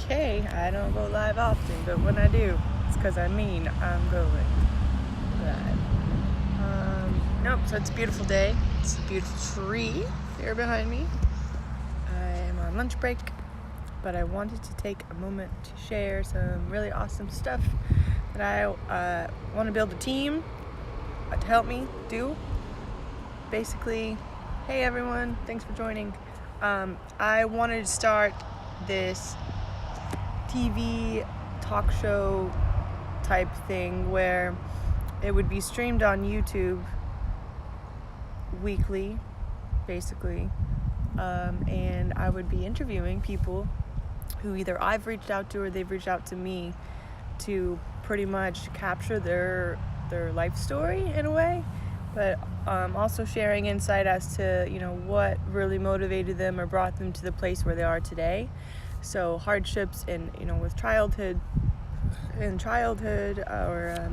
Okay, I don't go live often, but when I do, it's because I'm going live. Nope, so it's a beautiful day. It's a beautiful tree here behind me. I am on lunch break, but I wanted to take a moment to share some really awesome stuff that I want to build a team to help me do. Basically, hey everyone, thanks for joining. I wanted to start this TV talk show type thing where it would be streamed on YouTube weekly, basically, and I would be interviewing people who either I've reached out to or they've reached out to me to pretty much capture their life story in a way, but also sharing insight as to what really motivated them or brought them to the place where they are today. So hardships in with childhood or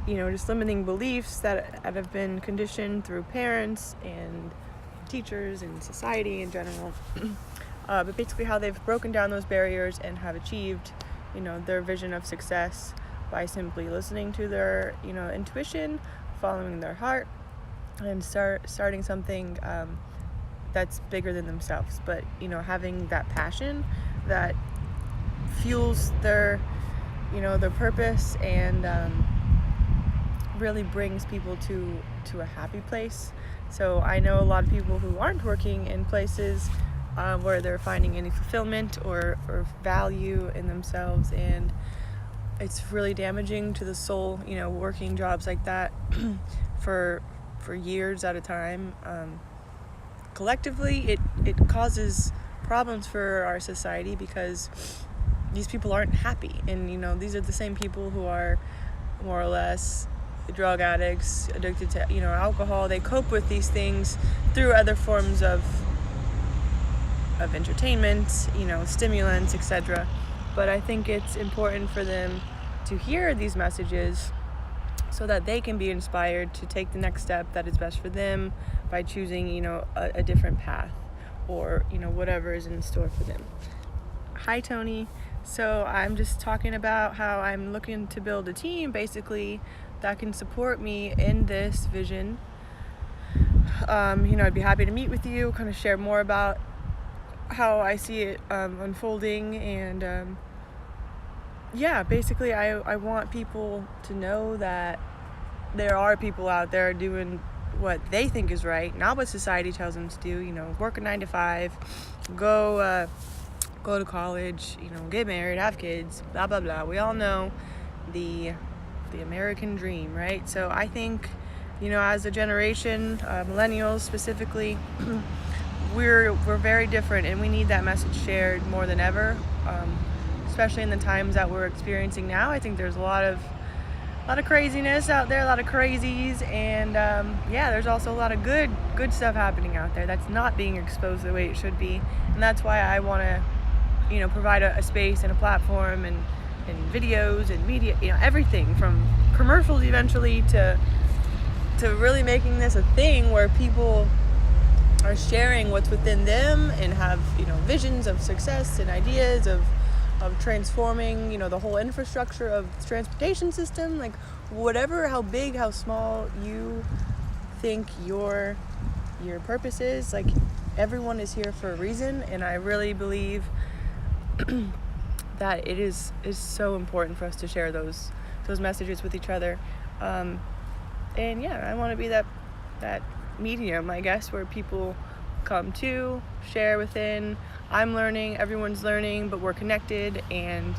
just limiting beliefs that have been conditioned through parents and teachers and society in general. But basically how they've broken down those barriers and have achieved their vision of success by simply listening to their intuition, following their heart, and starting something that's bigger than themselves, but having that passion that fuels their purpose and really brings people to a happy place. So I know a lot of people who aren't working in places where they're finding any fulfillment or value in themselves, and it's really damaging to the soul, working jobs like that for years at a time. Collectively, it causes problems for our society because these people aren't happy, and these are the same people who are more or less drug addicts, addicted to alcohol. They cope with these things through other forms of entertainment, stimulants, etc. But I think it's important for them to hear these messages so that they can be inspired to take the next step that is best for them by choosing a different path or whatever is in store for them. Hi Tony. So I'm just talking about how I'm looking to build a team basically that can support me in this vision. I'd be happy to meet with you, kind of share more about how I see it unfolding, and basically I want people to know that there are people out there doing what they think is right, not what society tells them to do. Work a 9 to 5, go to college, get married, have kids, blah blah blah. We all know the American dream, right? So I think as a generation, millennials specifically, we're very different, and we need that message shared more than ever, especially in the times that we're experiencing now. I think there's a lot of craziness out there, a lot of crazies, and there's also a lot of good stuff happening out there that's not being exposed the way it should be. And that's why I want to provide a space and a platform and videos and media, everything from commercials eventually to really making this a thing where people are sharing what's within them and have visions of success and ideas of transforming the whole infrastructure of the transportation system, like whatever, how big, how small you think your purpose is. Like, everyone is here for a reason, and I really believe that it is so important for us to share those messages with each other. I want to be that medium, I guess, where people come to share within. I'm learning, everyone's learning, but we're connected, and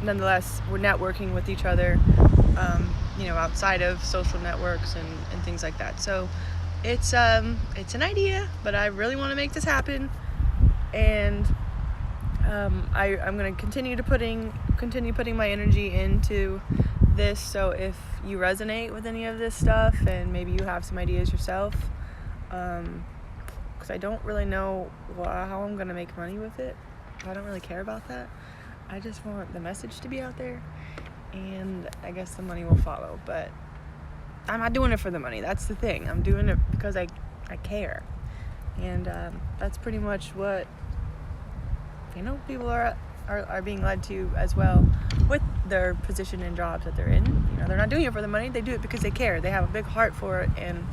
nonetheless we're networking with each other outside of social networks and things like that. So it's an idea, but I really want to make this happen, and I'm going to continue putting my energy into this. So if you resonate with any of this stuff and maybe you have some ideas yourself, because I don't really know how I'm going to make money with it. I don't really care about that. I just want the message to be out there, and I guess the money will follow. But I'm not doing it for the money. That's the thing. I'm doing it because I care. And that's pretty much what people are are being led to as well with their position and jobs that they're in. You know, they're not doing it for the money, they do it because they care, they have a big heart for it, and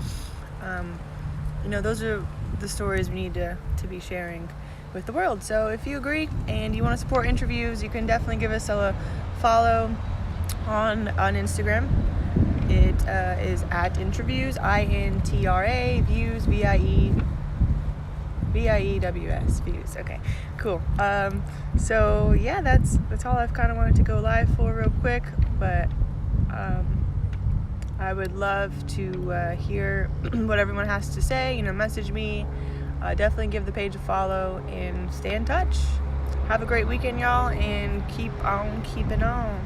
you know, those are the stories we need to be sharing with the world. So if you agree and you want to support IntraViews, you can definitely give us a follow on Instagram. It is at IntraViews, INTRA views, VIEWS views. Okay, cool. So yeah, that's all I've kind of wanted to go live for real quick, but I would love to hear what everyone has to say. You know, message me. Definitely give the page a follow and stay in touch. Have a great weekend, y'all, and keep on keeping on.